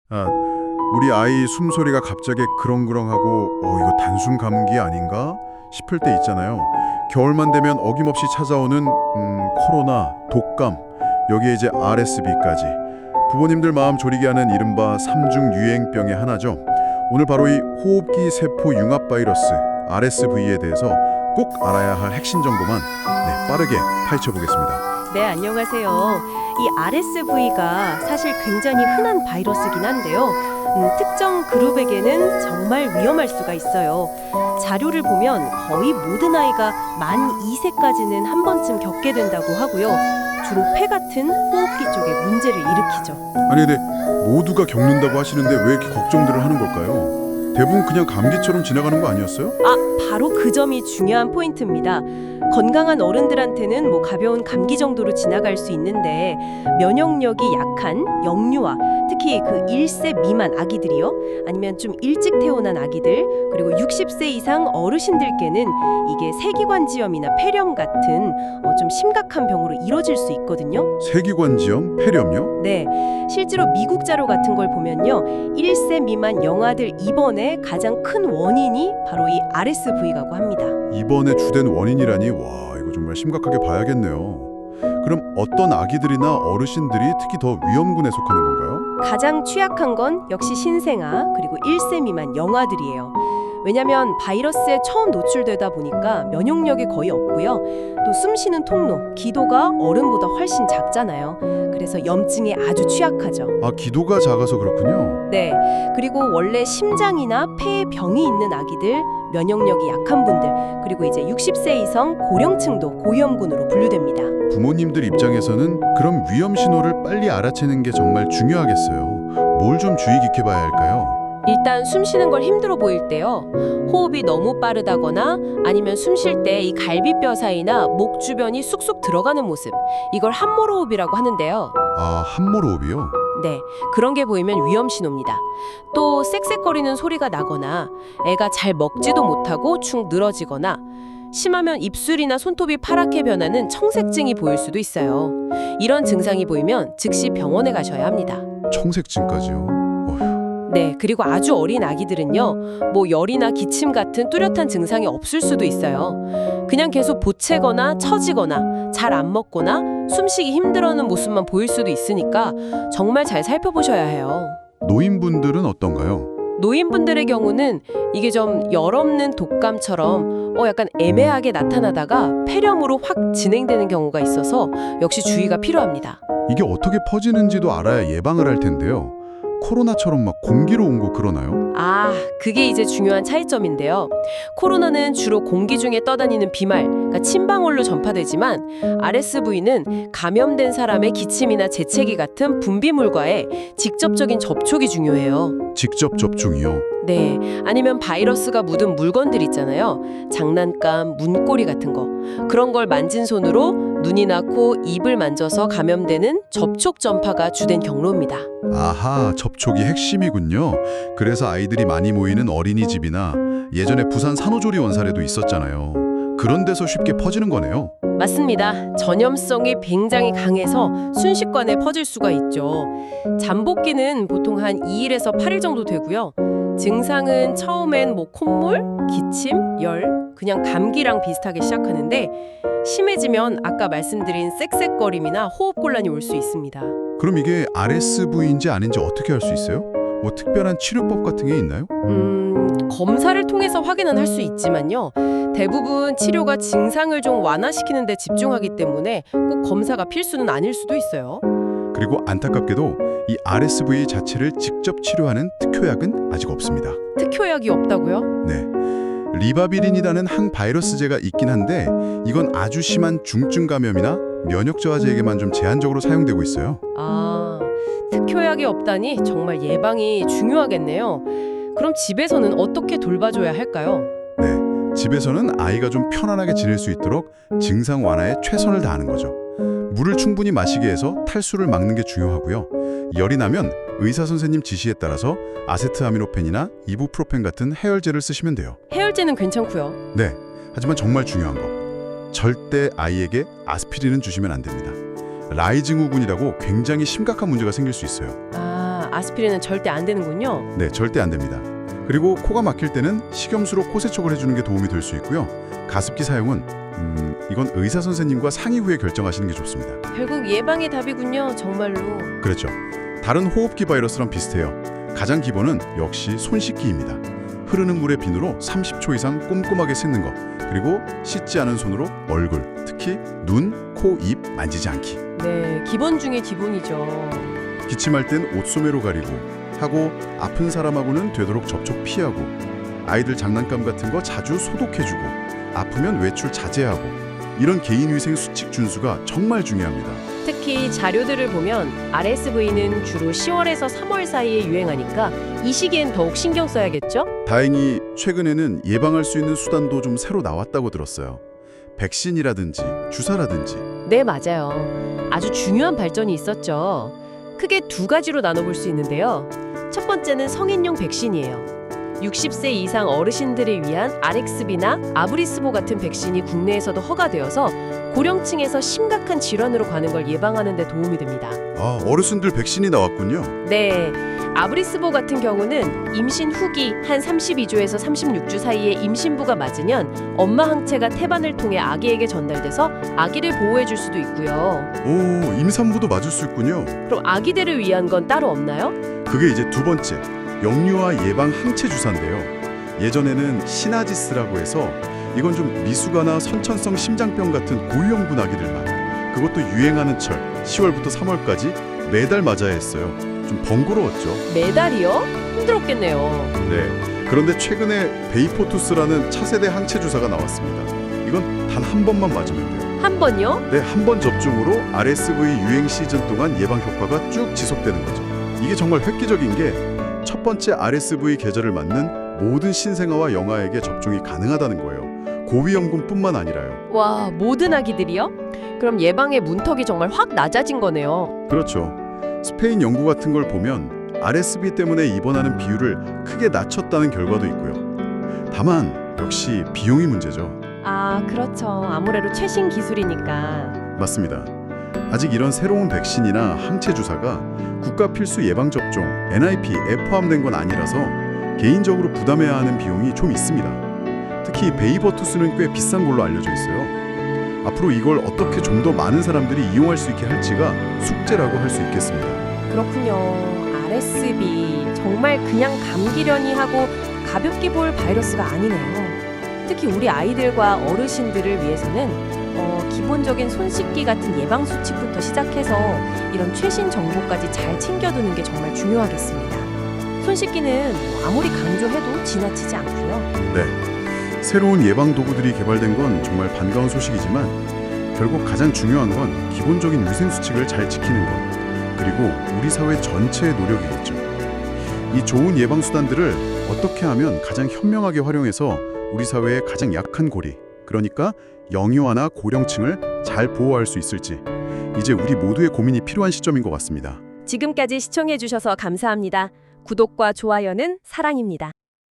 아, 우리 아이 숨소리가 갑자기 그렁그렁하고 이거 단순 감기 아닌가 싶을 때 있잖아요. 겨울만 되면 어김없이 찾아오는 코로나, 독감, 여기에 이제 RSV까지 부모님들 마음 졸이게 하는 이른바 삼중 유행병의 하나죠. 오늘 바로 이 호흡기 세포 융합 바이러스 RSV에 대해서 꼭 알아야 할 핵심 정보만 빠르게 파헤쳐 보겠습니다. 네, 안녕하세요. 이 RSV가 사실 굉장히 흔한 바이러스긴 한데요. 특정 그룹에게는 정말 위험할 수가 있어요. 자료를 보면 거의 모든 아이가 만 2세까지는 한 번쯤 겪게 된다고 하고요. 주로 폐 같은 호흡기 쪽에 문제를 일으키죠. 아니 근데 모두가 겪는다고 하시는데 왜 이렇게 걱정들을 하는 걸까요? 대부분 그냥 감기처럼 지나가는 거 아니었어요? 바로 그 점이 중요한 포인트입니다. 건강한 어른들한테는 가벼운 감기 정도로 지나갈 수 있는데 면역력이 약한 영유아, 특히 그 1세 미만 아기들이요. 아니면 좀 일찍 태어난 아기들, 그리고 60세 이상 어르신들께는 이게 세기관지염이나 폐렴 같은 좀 심각한 병으로 이뤄질 수 있거든요. 세기관지염, 폐렴요? 네, 실제로 미국 자료 같은 걸 보면요. 1세 미만 영아들 입원의 가장 큰 원인이 바로 이 RSV라고 합니다. 입원의 주된 원인이라니 와 이거 정말 심각하게 봐야겠네요. 그럼 어떤 아기들이나 어르신들이 특히 더 위험군에 속하는 건가요? 가장 취약한 건 역시 신생아 그리고 1세 미만 영아들이에요. 왜냐하면 바이러스에 처음 노출되다 보니까 면역력이 거의 없고요. 또 숨쉬는 통로, 기도가 어른보다 훨씬 작잖아요. 그래서 염증에 아주 취약하죠. 기도가 작아서 그렇군요. 네, 그리고 원래 심장이나 폐에 병이 있는 아기들, 면역력이 약한 분들, 그리고 이제 60세 이상 고령층도 고위험군으로 분류됩니다. 부모님들 입장에서는 그럼 위험 신호를 빨리 알아채는 게 정말 중요하겠어요. 뭘 좀 주의 깊게 봐야 할까요? 일단 숨 쉬는 걸 힘들어 보일 때요. 호흡이 너무 빠르다거나 아니면 숨 쉴 때 이 갈비뼈 사이나 목 주변이 쑥쑥 들어가는 모습. 이걸 함몰호흡이라고 하는데요. 함몰호흡이요? 네, 그런 게 보이면 위험 신호입니다. 또 쌕쌕거리는 소리가 나거나 애가 잘 먹지도 못하고 축 늘어지거나 심하면 입술이나 손톱이 파랗게 변하는 청색증이 보일 수도 있어요. 이런 증상이 보이면 즉시 병원에 가셔야 합니다. 청색증까지요? 네, 그리고 아주 어린 아기들은요, 열이나 기침 같은 뚜렷한 증상이 없을 수도 있어요. 그냥 계속 보채거나 처지거나 잘 안 먹거나 숨쉬기 힘들어하는 모습만 보일 수도 있으니까 정말 잘 살펴보셔야 해요. 노인분들은 어떤가요? 노인분들의 경우는 이게 좀 열 없는 독감처럼 약간 애매하게 나타나다가 폐렴으로 확 진행되는 경우가 있어서 역시 주의가 필요합니다. 이게 어떻게 퍼지는지도 알아야 예방을 할 텐데요. 코로나처럼 막 공기로 온 거 그러나요? 그게 이제 중요한 차이점인데요. 코로나는 주로 공기 중에 떠다니는 비말, 그러니까 침방울로 전파되지만 RSV는 감염된 사람의 기침이나 재채기 같은 분비물과의 직접적인 접촉이 중요해요. 직접 접촉이요? 네, 아니면 바이러스가 묻은 물건들 있잖아요. 장난감, 문고리 같은 거. 그런 걸 만진 손으로 눈이나 코, 입을 만져서 감염되는 접촉 전파가 주된 경로입니다. 접촉이 핵심이군요. 그래서 아이들이 많이 모이는 어린이집이나 예전에 부산 산후조리원 사례도 있었잖아요. 그런 데서 쉽게 퍼지는 거네요. 맞습니다. 전염성이 굉장히 강해서 순식간에 퍼질 수가 있죠. 잠복기는 보통 한 2일에서 8일 정도 되고요. 증상은 처음엔 콧물, 기침, 열, 그냥 감기랑 비슷하게 시작하는데 심해지면 아까 말씀드린 쌕쌕거림이나 호흡곤란이 올 수 있습니다. 그럼 이게 RSV인지 아닌지 어떻게 알 수 있어요? 특별한 치료법 같은 게 있나요? 검사를 통해서 확인은 할 수 있지만요. 대부분 치료가 증상을 좀 완화시키는 데 집중하기 때문에 꼭 검사가 필수는 아닐 수도 있어요. 그리고 안타깝게도 이 RSV 자체를 직접 치료하는 특효약은 아직 없습니다. 특효약이 없다고요? 네. 리바비린이라는 항바이러스제가 있긴 한데 이건 아주 심한 중증 감염이나 면역 저하자에게만 좀 제한적으로 사용되고 있어요. 특효약이 없다니 정말 예방이 중요하겠네요. 그럼 집에서는 어떻게 돌봐줘야 할까요? 네. 집에서는 아이가 좀 편안하게 지낼 수 있도록 증상 완화에 최선을 다하는 거죠. 물을 충분히 마시게 해서 탈수를 막는 게 중요하고요. 열이 나면 의사 선생님 지시에 따라서 아세트아미노펜이나 이부프로펜 같은 해열제를 쓰시면 돼요. 해열제는 괜찮고요. 네. 하지만 정말 중요한 거. 절대 아이에게 아스피린은 주시면 안 됩니다. 라이징 후군이라고 굉장히 심각한 문제가 생길 수 있어요. 아스피린은 절대 안 되는군요. 네, 절대 안 됩니다. 그리고 코가 막힐 때는 식염수로 코 세척을 해주는 게 도움이 될 수 있고요. 가습기 사용은 이건 의사 선생님과 상의 후에 결정하시는 게 좋습니다. 결국 예방의 답이군요. 정말로. 그렇죠. 다른 호흡기 바이러스랑 비슷해요. 가장 기본은 역시 손 씻기입니다. 흐르는 물에 비누로 30초 이상 꼼꼼하게 씻는 것, 그리고 씻지 않은 손으로 얼굴, 특히 눈, 코, 입 만지지 않기. 네, 기본 중에 기본이죠. 기침할 땐 옷소매로 가리고 하고, 아픈 사람하고는 되도록 접촉 피하고, 아이들 장난감 같은 거 자주 소독해주고, 아프면 외출 자제하고, 이런 개인위생 수칙 준수가 정말 중요합니다. 특히 자료들을 보면 RSV는 주로 10월에서 3월 사이에 유행하니까 이 시기엔 더욱 신경 써야겠죠? 다행히 최근에는 예방할 수 있는 수단도 좀 새로 나왔다고 들었어요. 백신이라든지 주사라든지. 네, 맞아요. 아주 중요한 발전이 있었죠. 크게 두 가지로 나눠볼 수 있는데요. 첫 번째는 성인용 백신이에요. 60세 이상 어르신들을 위한 RXV나 아브리스보 같은 백신이 국내에서도 허가되어서 고령층에서 심각한 질환으로 가는 걸 예방하는 데 도움이 됩니다. 아, 어르신들 백신이 나왔군요. 네, 아브리스보 같은 경우는 임신 후기 한 32주에서 36주 사이에 임신부가 맞으면 엄마 항체가 태반을 통해 아기에게 전달돼서 아기를 보호해 줄 수도 있고요. 오, 임산부도 맞을 수 있군요. 그럼 아기들을 위한 건 따로 없나요? 그게 이제 두 번째, 영유아 예방 항체 주사인데요. 예전에는 시나지스라고 해서 이건 좀 미숙아나 선천성 심장병 같은 고위험군 아기들만, 그것도 유행하는 철 10월부터 3월까지 매달 맞아야 했어요. 좀 번거로웠죠. 매달이요? 힘들었겠네요. 네. 그런데 최근에 베이포투스라는 차세대 항체 주사가 나왔습니다. 이건 단 한 번만 맞으면 돼요. 한 번요? 네, 한 번 접종으로 RSV 유행 시즌 동안 예방 효과가 쭉 지속되는 거죠. 이게 정말 획기적인 게 첫 번째 RSV 계절을 맞는 모든 신생아와 영아에게 접종이 가능하다는 거예요. 고위험군뿐만 아니라요. 와, 모든 아기들이요? 그럼 예방의 문턱이 정말 확 낮아진 거네요. 그렇죠. 스페인 연구 같은 걸 보면 RSV 때문에 입원하는 비율을 크게 낮췄다는 결과도 있고요. 다만 역시 비용이 문제죠. 아, 그렇죠. 아무래도 최신 기술이니까. 맞습니다. 아직 이런 새로운 백신이나 항체 주사가 국가 필수 예방 접종 NIP에 포함된 건 아니라서 개인적으로 부담해야 하는 비용이 좀 있습니다. 특히 베이버투스는 꽤 비싼 걸로 알려져 있어요. 앞으로 이걸 어떻게 좀 더 많은 사람들이 이용할 수 있게 할지가 숙제라고 할 수 있겠습니다. 그렇군요. RSV 정말 그냥 감기려니 하고 가볍게 볼 바이러스가 아니네요. 특히 우리 아이들과 어르신들을 위해서는 기본적인 손 씻기 같은 예방 수칙부터 시작해서 이런 최신 정보까지 잘 챙겨두는 게 정말 중요하겠습니다. 손 씻기는 아무리 강조해도 지나치지 않고요. 네, 새로운 예방 도구들이 개발된 건 정말 반가운 소식이지만 결국 가장 중요한 건 기본적인 위생 수칙을 잘 지키는 것, 그리고 우리 사회 전체의 노력이겠죠. 이 좋은 예방 수단들을 어떻게 하면 가장 현명하게 활용해서 우리 사회의 가장 약한 고리, 그러니까 영유아나 고령층을 잘 보호할 수 있을지, 이제 우리 모두의 고민이 필요한 시점인 것 같습니다. 지금까지 시청해 주셔서 감사합니다. 구독과 좋아요는 사랑입니다.